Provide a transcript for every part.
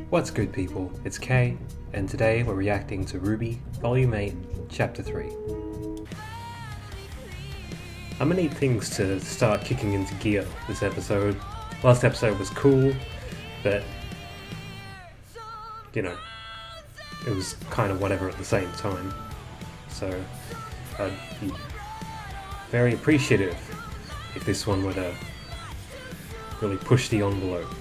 What's good, people? It's Kay, and today we're reacting to RWBY Volume 8, Chapter 3. I'm gonna need things to start kicking into gear this episode. Last episode was cool, but, you know, it was kind of whatever at the same time. So, I'd be very appreciative if this one were to really push the envelope.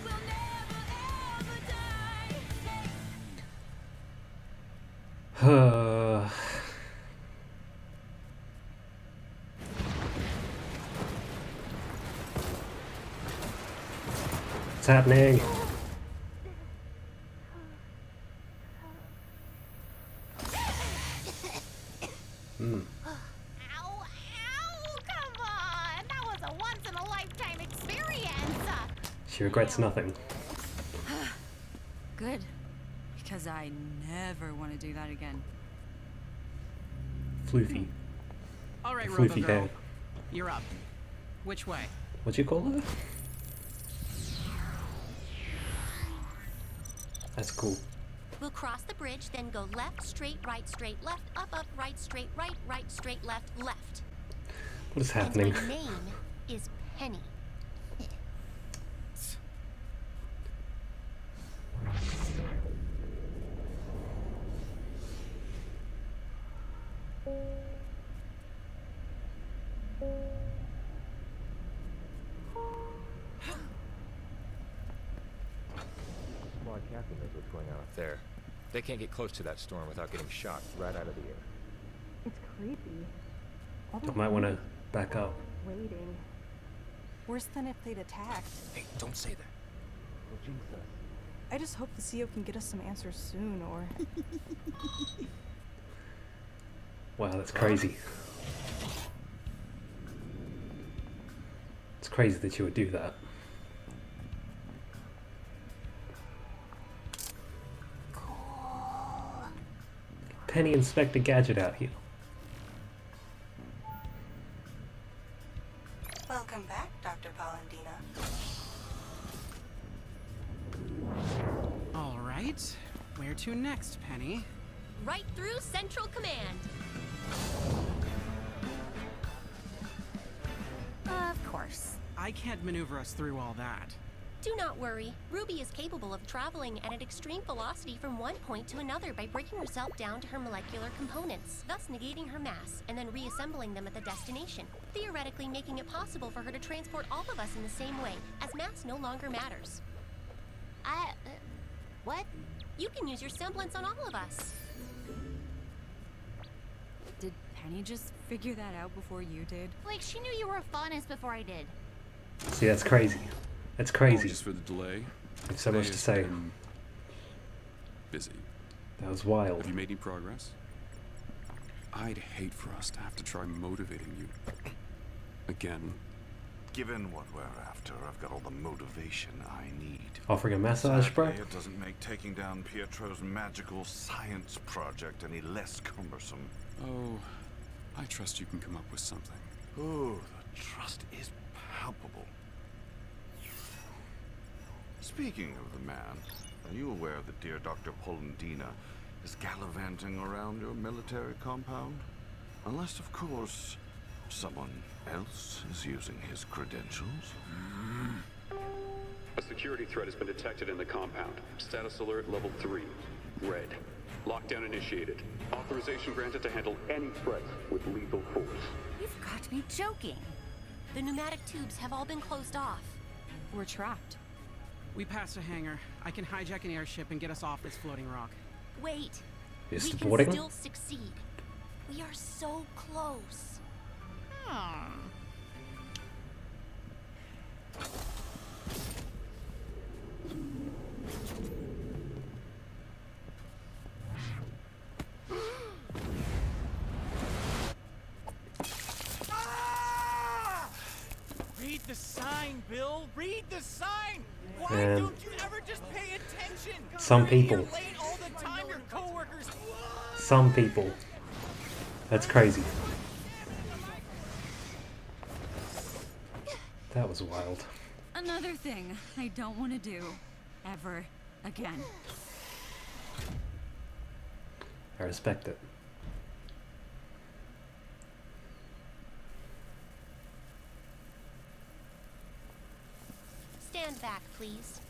What's happening? Ow, ow, come on! That was a once-in-a-lifetime experience! She regrets nothing. Good, because I never want to do that again. Floofy. All right, Floofy Robo hair. Girl, you're up. Which way? What'd you call her? That's cool. We'll cross the bridge, then go left, straight, left, up, right, straight, left, left. What is happening? And my name is Penny. Well, Captain knows what's going on up there. They can't get close to that storm without getting shot right out of the air. It's creepy. All I the might want to back up. waiting. Worse than if they'd attacked. Hey, don't say that. Oh, Well, jinx us. I just hope the CO can get us some answers soon, or... Wow, that's crazy. It's crazy that you would do that. Penny Inspector Gadget out here. Welcome back, Dr. Polendina. All right. Where to next, Penny? Right through Central Command. Of course. I can't maneuver us through all that. Do not worry. RWBY is capable of traveling at an extreme velocity from one point to another by breaking herself down to her molecular components, thus negating her mass, and then reassembling them at the destination, theoretically making it possible for her to transport all of us in the same way, as mass no longer matters. What? You can use your semblance on all of us. Did Penny just figure that out before you did? Like, she knew you were a faunus before I did. See, that's crazy. That's crazy. Apologies for the delay. There's so much to say. Been busy. That was wild. Have you made any progress? I'd hate for us to have to try motivating you again. Given what we're after, I've got all the motivation I need. Offering a massage, bro? Sadly, it doesn't make taking down Pietro's magical science project any less cumbersome. Oh, I trust you can come up with something. Oh, the trust is palpable. Speaking of the man, are you aware that dear Dr. Polendina is gallivanting around your military compound? Unless, of course, someone else is using his credentials. A security threat has been detected in the compound. Status alert level 3. Red. Lockdown initiated. Authorization granted to handle any threats with lethal force. You've got to be joking. The pneumatic tubes have all been closed off. We're trapped. We passed a hangar. I can hijack an airship and get us off this floating rock. Wait. You're We supporting? can still succeed. We are so close. Read the sign, Bill. Read the sign. Why Man. don't you ever just pay attention? Some You're here people. late all the time. Your coworkers. Some people. That's crazy. That was wild. Another thing I don't want to do. Ever Again. I respect it. Stand back, please.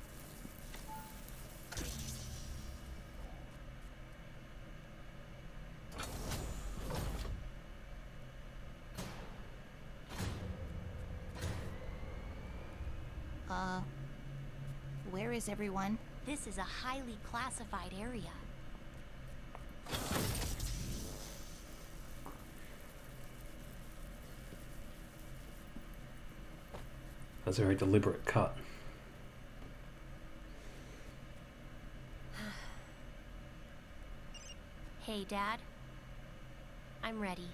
Where is everyone? This is a highly classified area. That's a very deliberate cut. Hey, Dad. I'm ready.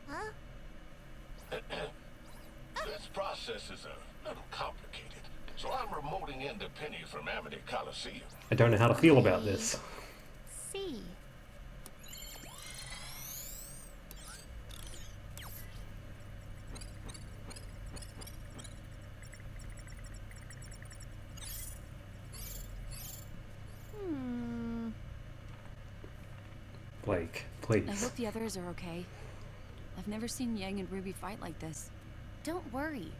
Huh? This process is a little complicated, so I'm remoting in the Penny from Amity Coliseum. I don't know how to feel about this. See. Blake, please. I hope the others are okay. I've never seen Yang and Ruby fight like this. Don't worry.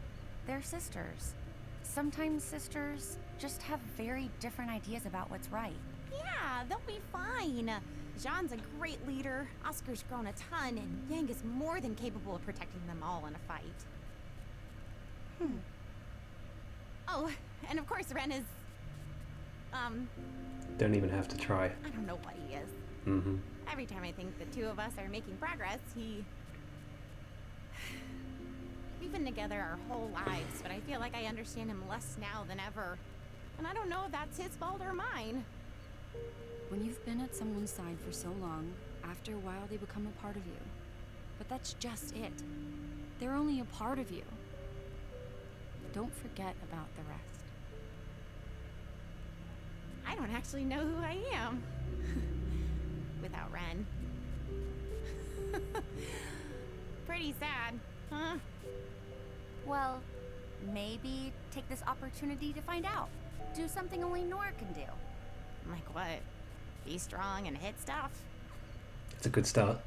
They're sisters. Sometimes sisters just have very different ideas about what's right. Yeah, they'll be fine. Jean's a great leader, Oscar's grown a ton, and Yang is more than capable of protecting them all in a fight. Oh, and of course Ren is... Don't even have to try. I don't know what he is. Mm-hmm. Every time I think the two of us are making progress, We've been together our whole lives, but I feel like I understand him less now than ever. And I don't know if that's his fault or mine. When you've been at someone's side for so long, after a while they become a part of you. But that's just it. They're only a part of you. Don't forget about the rest. I don't actually know who I am. Without Ren. Pretty sad, huh? Well, maybe take this opportunity to find out. Do something only Nora can do. Like what? Be strong and hit stuff? It's a good start.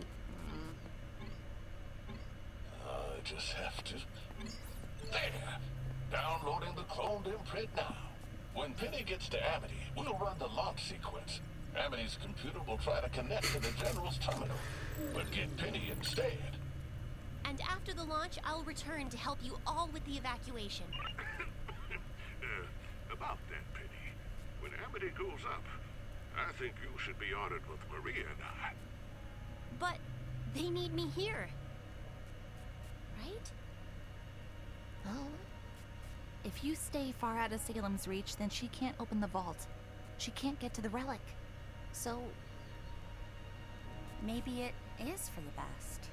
I just have to... There! Downloading the cloned imprint now. When Penny gets to Amity, we'll run the launch sequence. Amity's computer will try to connect to the General's terminal, but get Penny instead. And after the launch, I'll return to help you all with the evacuation. About that, Penny. When Amity goes up, I think you should be on it with Maria and I. But they need me here. Right? Well, if you stay far out of Salem's reach, then she can't open the vault. She can't get to the relic. So, maybe it is for the best.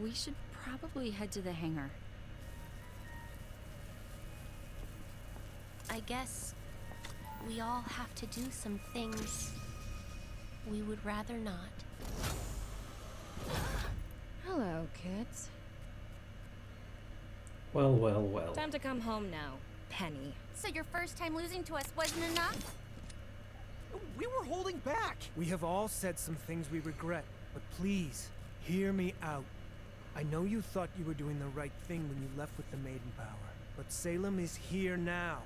We should probably head to the hangar. I guess we all have to do some things we would rather not. Hello, kids. Well, well, well. Time to come home now, Penny. So your first time losing to us wasn't enough? We were holding back. We have all said some things we regret, but please, hear me out. I know you thought you were doing the right thing when you left with the Maiden Power, but Salem is here now.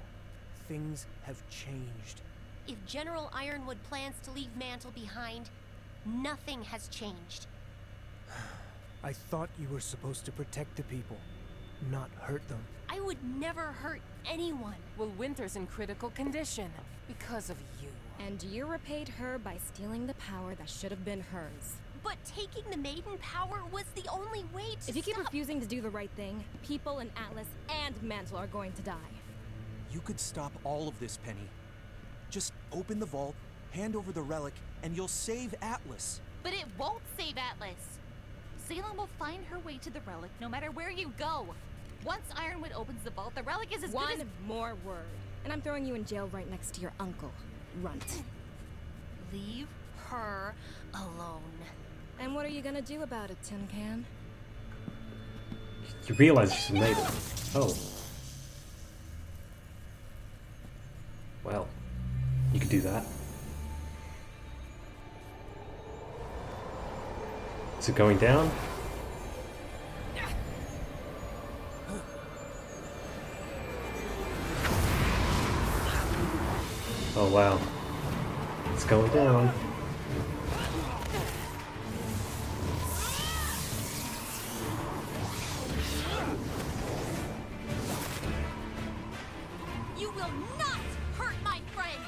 Things have changed. If General Ironwood plans to leave Mantle behind, nothing has changed. I thought you were supposed to protect the people, not hurt them. I would never hurt anyone. Well, Winter's in critical condition because of you. And you repaid her by stealing the power that should have been hers. But taking the Maiden Power was the only way to If you keep stop... refusing to do the right thing, people in Atlas and Mantle are going to die. You could stop all of this, Penny. Just open the vault, hand over the relic, and you'll save Atlas. But it won't save Atlas. Salem will find her way to the relic no matter where you go. Once Ironwood opens the vault, the relic is as good as... One more word, and I'm throwing you in jail right next to your uncle, Runt. Leave her alone. And what are you gonna do about it, Tin Can? You realize she's made it. Oh. do that. Is it going down? Oh wow. It's going down. You will not hurt my friends!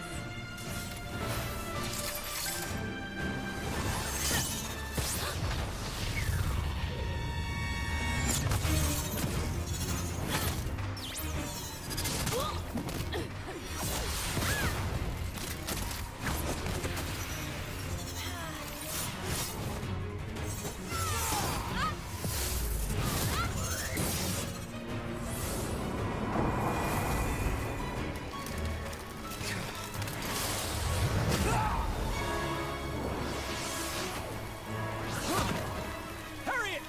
Harriet!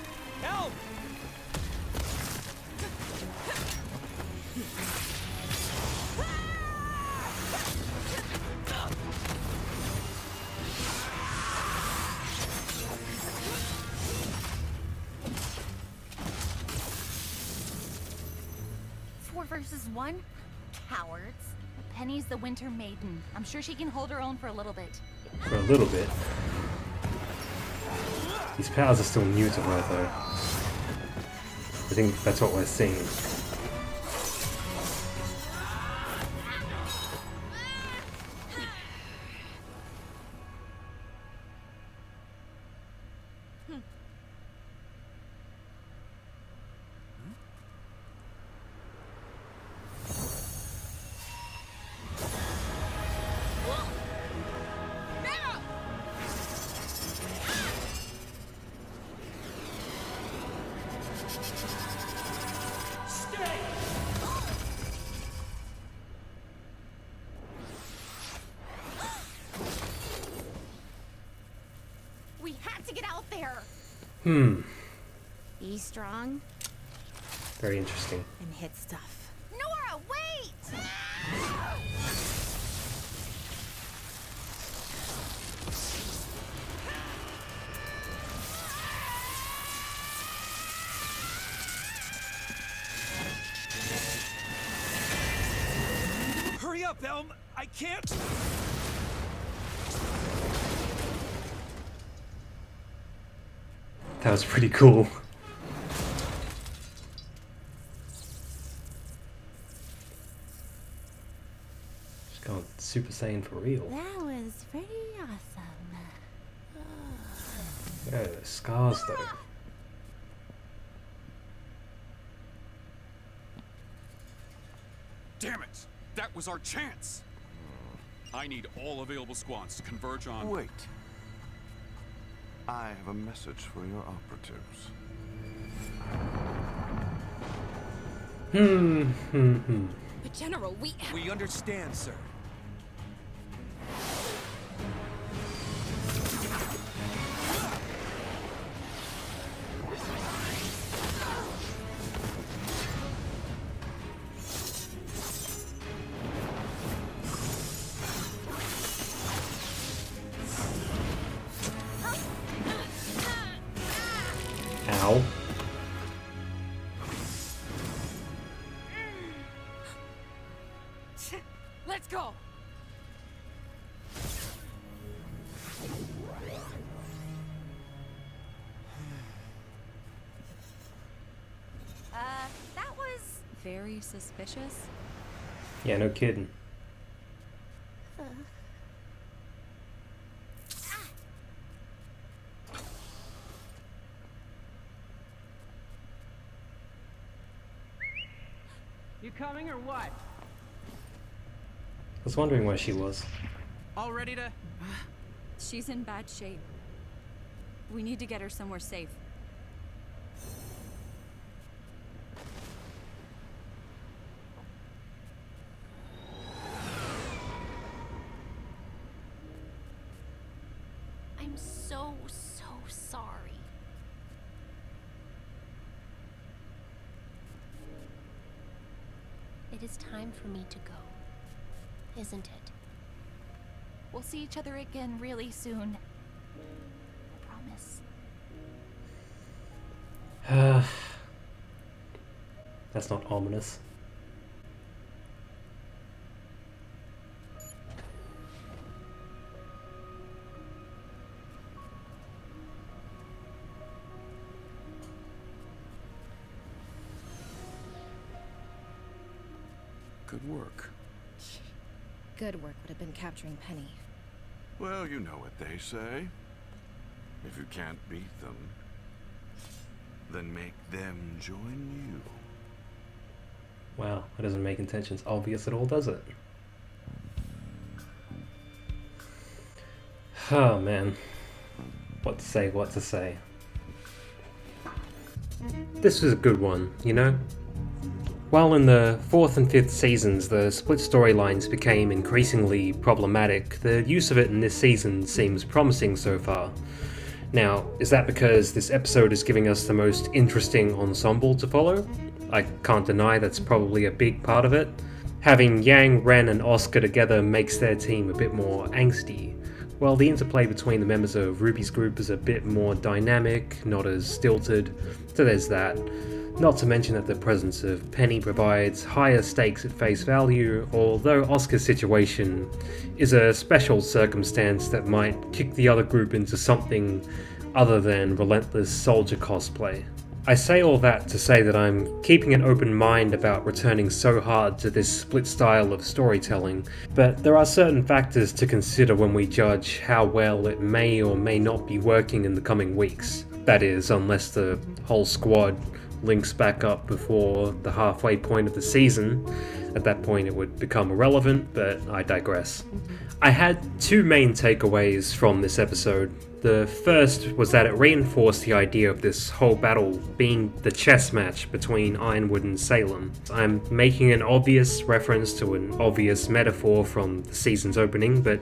Help! Four versus one? Cowards. Penny's the Winter Maiden. I'm sure she can hold her own for a little bit. For a little bit. These powers are still new to her though. I think that's what we're seeing. We have to get out there. Be strong Very interesting. and hit stuff. Nora, wait! Hurry up, Elm! I can't. That was pretty cool. Just going Super Saiyan for real. That was pretty awesome. Yeah, the scars though. Damn it! That was our chance! I need all available squads to converge on... Wait. I have a message for your operatives. But General, We understand, sir. Ow. Let's go. That was very suspicious. Yeah, no kidding. You coming or what? I was wondering where she was. All ready to... She's in bad shape. We need to get her somewhere safe. I'm so sorry. It is time for me to go, isn't it? We'll see each other again really soon. I promise. That's not ominous. Good work. Good work would have been capturing Penny. Well, you know what they say. If you can't beat them, then make them join you. Wow, that doesn't make intentions obvious at all, does it? Oh man. What to say, what to say. This was a good one, you know? While in the 4th and 5th seasons the split storylines became increasingly problematic, the use of it in this season seems promising so far. Now, is that because this episode is giving us the most interesting ensemble to follow? I can't deny that's probably a big part of it. Having Yang, Ren and Oscar together makes their team a bit more angsty, while the interplay between the members of RWBY's group is a bit more dynamic, not as stilted, so there's that. Not to mention that the presence of Penny provides higher stakes at face value, although Oscar's situation is a special circumstance that might kick the other group into something other than relentless soldier cosplay. I say all that to say that I'm keeping an open mind about returning so hard to this split style of storytelling, but there are certain factors to consider when we judge how well it may or may not be working in the coming weeks. That is, unless the whole squad links back up before the halfway point of the season. At that point it would become irrelevant, but I digress. I had two main takeaways from this episode. The first was that it reinforced the idea of this whole battle being the chess match between Ironwood and Salem. I'm making an obvious reference to an obvious metaphor from the season's opening, but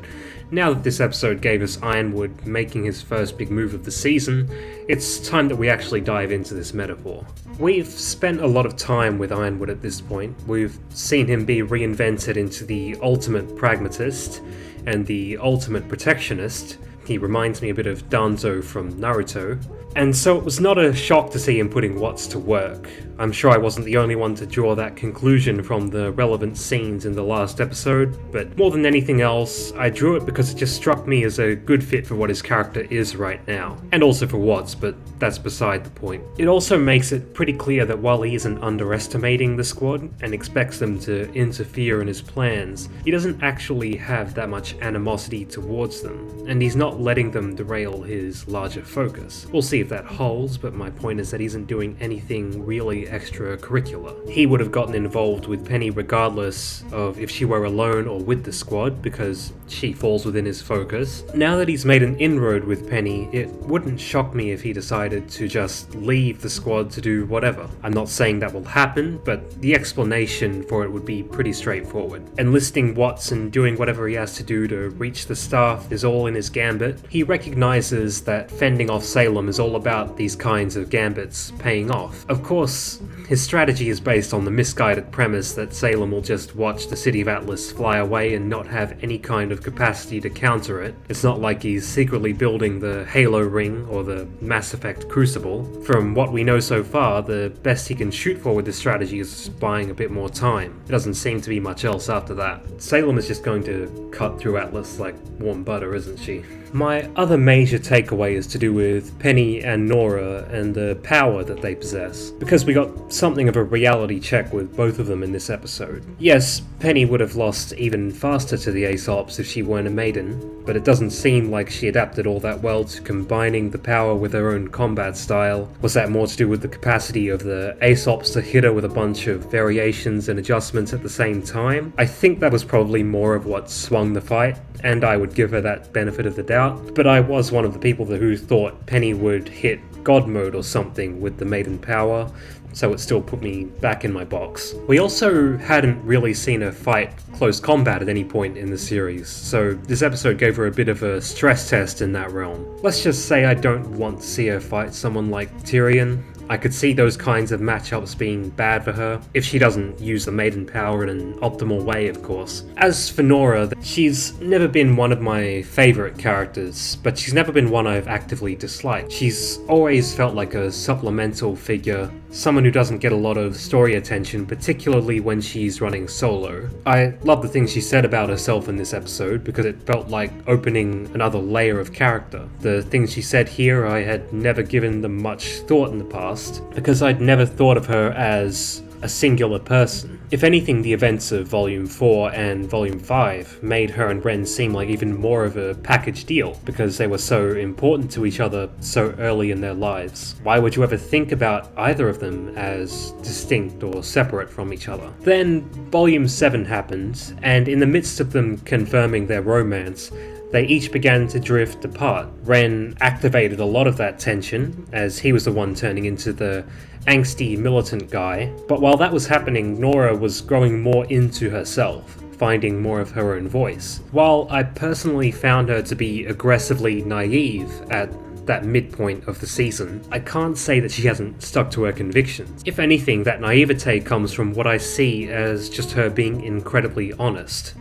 now that this episode gave us Ironwood making his first big move of the season, it's time that we actually dive into this metaphor. We've spent a lot of time with Ironwood at this point. We've seen him be reinvented into the ultimate pragmatist and the ultimate protectionist. He reminds me a bit of Danzo from Naruto. And so it was not a shock to see him putting Watts to work. I'm sure I wasn't the only one to draw that conclusion from the relevant scenes in the last episode, but more than anything else, I drew it because it just struck me as a good fit for what his character is right now. And also for Watts, but that's beside the point. It also makes it pretty clear that while he isn't underestimating the squad and expects them to interfere in his plans, he doesn't actually have that much animosity towards them, and he's not letting them derail his larger focus. We'll see if that holds, but my point is that he isn't doing anything really extracurricular. He would have gotten involved with Penny regardless of if she were alone or with the squad, because she falls within his focus. Now that he's made an inroad with Penny, it wouldn't shock me if he decided to just leave the squad to do whatever. I'm not saying that will happen, but the explanation for it would be pretty straightforward. Enlisting Watts and doing whatever he has to do to reach the staff is all in his gambit. He recognizes that fending off Salem is all about these kinds of gambits paying off. Of course, his strategy is based on the misguided premise that Salem will just watch the city of Atlas fly away and not have any kind of capacity to counter it. It's not like he's secretly building the Halo ring or the Mass Effect Crucible. From what we know so far, the best he can shoot for with this strategy is buying a bit more time. There doesn't seem to be much else after that. Salem is just going to cut through Atlas like warm butter, isn't she? My other major takeaway is to do with Penny and Nora and the power that they possess, because we got something of a reality check with both of them in this episode. Yes, Penny would have lost even faster to the Aesops if she weren't a maiden, but it doesn't seem like she adapted all that well to combining the power with her own combat style. Was that more to do with the capacity of the Aesops to hit her with a bunch of variations and adjustments at the same time? I think that was probably more of what swung the fight, and I would give her that benefit of the doubt. But I was one of the people who thought Penny would hit God mode or something with the maiden power, so it still put me back in my box. We also hadn't really seen her fight close combat at any point in the series, so this episode gave her a bit of a stress test in that realm. Let's just say I don't want to see her fight someone like Tyrion. I could see those kinds of matchups being bad for her, if she doesn't use the maiden power in an optimal way, of course. As for Nora, she's never been one of my favourite characters, but she's never been one I've actively disliked. She's always felt like a supplemental figure, someone who doesn't get a lot of story attention, particularly when she's running solo. I love the things she said about herself in this episode because it felt like opening another layer of character. The things she said here, I had never given them much thought in the past because I'd never thought of her as a singular person. If anything, the events of Volume 4 and Volume 5 made her and Ren seem like even more of a package deal because they were so important to each other so early in their lives. Why would you ever think about either of them as distinct or separate from each other? Then Volume 7 happened, and in the midst of them confirming their romance, they each began to drift apart. Ren activated a lot of that tension, as he was the one turning into the angsty militant guy, but while that was happening, Nora was growing more into herself, finding more of her own voice. While I personally found her to be aggressively naive at that midpoint of the season, I can't say that she hasn't stuck to her convictions. If anything, that naivete comes from what I see as just her being incredibly honest,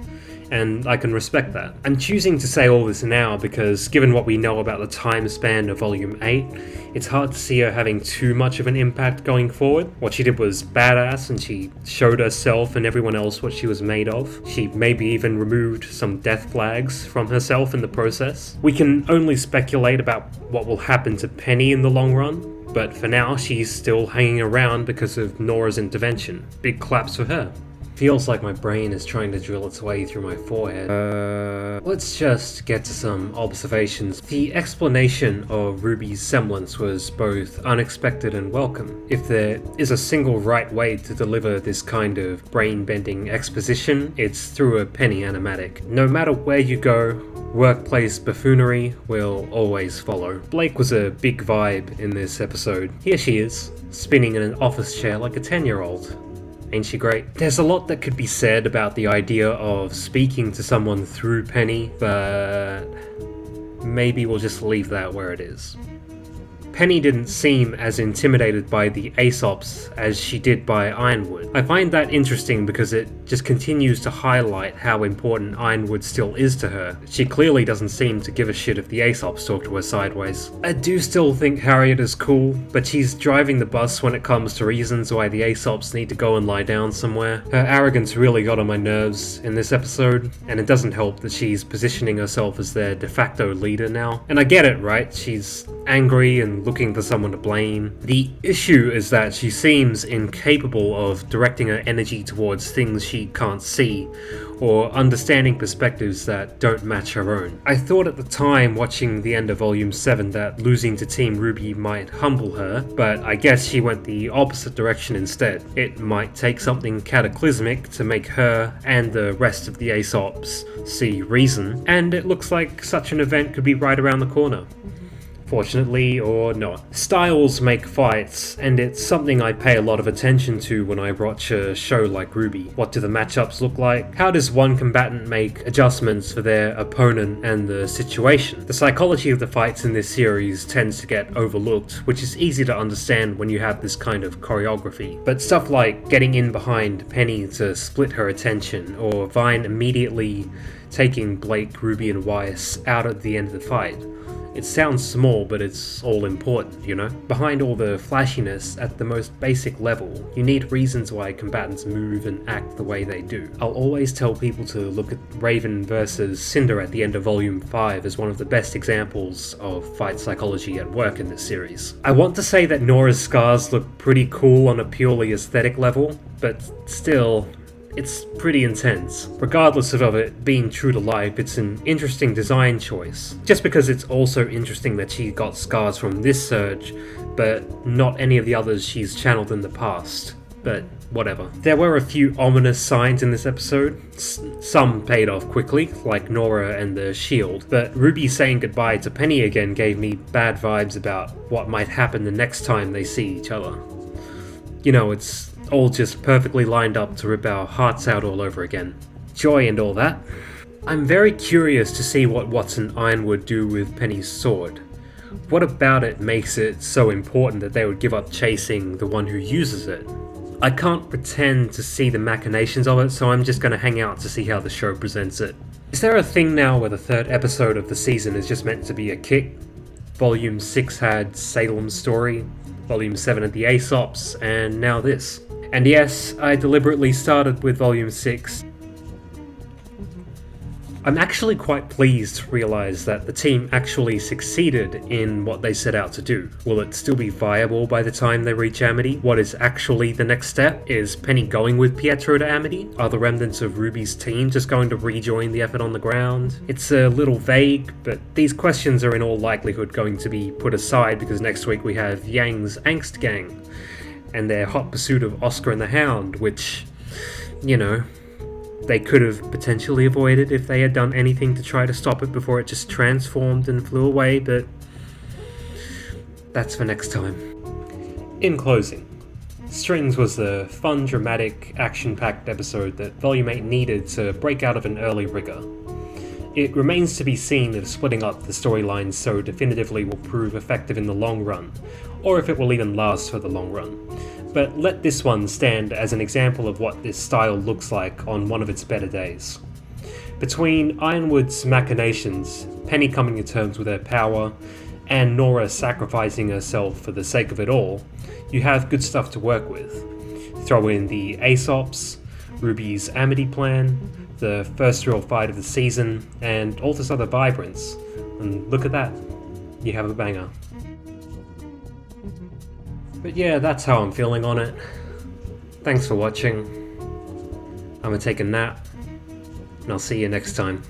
and I can respect that. I'm choosing to say all this now because given what we know about the time span of Volume 8, it's hard to see her having too much of an impact going forward. What she did was badass and she showed herself and everyone else what she was made of. She maybe even removed some death flags from herself in the process. We can only speculate about what will happen to Penny in the long run, but for now she's still hanging around because of Nora's intervention. Big claps for her. Feels like my brain is trying to drill its way through my forehead. Let's just get to some observations. The explanation of RWBY's semblance was both unexpected and welcome. If there is a single right way to deliver this kind of brain-bending exposition, it's through a penny animatic. No matter where you go, workplace buffoonery will always follow. Blake was a big vibe in this episode. Here she is, spinning in an office chair like a 10-year-old. Ain't she great? There's a lot that could be said about the idea of speaking to someone through Penny, but maybe we'll just leave that where it is. Penny didn't seem as intimidated by the Aesops as she did by Ironwood. I find that interesting because it just continues to highlight how important Ironwood still is to her. She clearly doesn't seem to give a shit if the Aesops talk to her sideways. I do still think Harriet is cool, but she's driving the bus when it comes to reasons why the Aesops need to go and lie down somewhere. Her arrogance really got on my nerves in this episode, and it doesn't help that she's positioning herself as their de facto leader now. And I get it, right? She's angry and looking for someone to blame. The issue is that she seems incapable of directing her energy towards things she can't see, or understanding perspectives that don't match her own. I thought at the time watching the end of Volume 7 that losing to Team RWBY might humble her, but I guess she went the opposite direction instead. It might take something cataclysmic to make her and the rest of the Aesops see reason, and it looks like such an event could be right around the corner. Fortunately or not. Styles make fights, and it's something I pay a lot of attention to when I watch a show like RWBY. What do the matchups look like? How does one combatant make adjustments for their opponent and the situation? The psychology of the fights in this series tends to get overlooked, which is easy to understand when you have this kind of choreography. But stuff like getting in behind Penny to split her attention, or Vine immediately taking Blake, RWBY and Weiss out at the end of the fight. It sounds small, but it's all important, you know? Behind all the flashiness, at the most basic level, you need reasons why combatants move and act the way they do. I'll always tell people to look at Raven versus Cinder at the end of Volume 5 as one of the best examples of fight psychology at work in this series. I want to say that Nora's scars look pretty cool on a purely aesthetic level, but still, it's pretty intense. Regardless of it being true to life, it's an interesting design choice. Just because it's also interesting that she got scars from this surge, but not any of the others she's channeled in the past. But whatever. There were a few ominous signs in this episode. Some paid off quickly, like Nora and the shield, but RWBY saying goodbye to Penny again gave me bad vibes about what might happen the next time they see each other. You know, it's all just perfectly lined up to rip our hearts out all over again. Joy and all that. I'm very curious to see what Watson Ironwood do with Penny's sword. What about it makes it so important that they would give up chasing the one who uses it? I can't pretend to see the machinations of it, so I'm just gonna hang out to see how the show presents it. Is there a thing now where the third episode of the season is just meant to be a kick? Volume 6 had Salem's story, Volume 7 had the Aesops, and now this. And yes, I deliberately started with Volume 6. I'm actually quite pleased to realise that the team actually succeeded in what they set out to do. Will it still be viable by the time they reach Amity? What is actually the next step? Is Penny going with Pietro to Amity? Are the remnants of RWBY's team just going to rejoin the effort on the ground? It's a little vague, but these questions are in all likelihood going to be put aside because next week we have Yang's Angst Gang and their hot pursuit of Oscar and the Hound, which, you know, they could have potentially avoided if they had done anything to try to stop it before it just transformed and flew away, but that's for next time. In closing, Strings was a fun, dramatic, action-packed episode that Volume 8 needed to break out of an early rigor. It remains to be seen if splitting up the storylines so definitively will prove effective in the long run, or if it will even last for the long run. But let this one stand as an example of what this style looks like on one of its better days. Between Ironwood's machinations, Penny coming to terms with her power, and Nora sacrificing herself for the sake of it all, you have good stuff to work with. Throw in the Aesops, RWBY's Amity plan, the first real fight of the season, and all this other vibrance, and look at that, you have a banger. But yeah, that's how I'm feeling on it. Thanks for watching. I'm gonna take a nap, and I'll see you next time.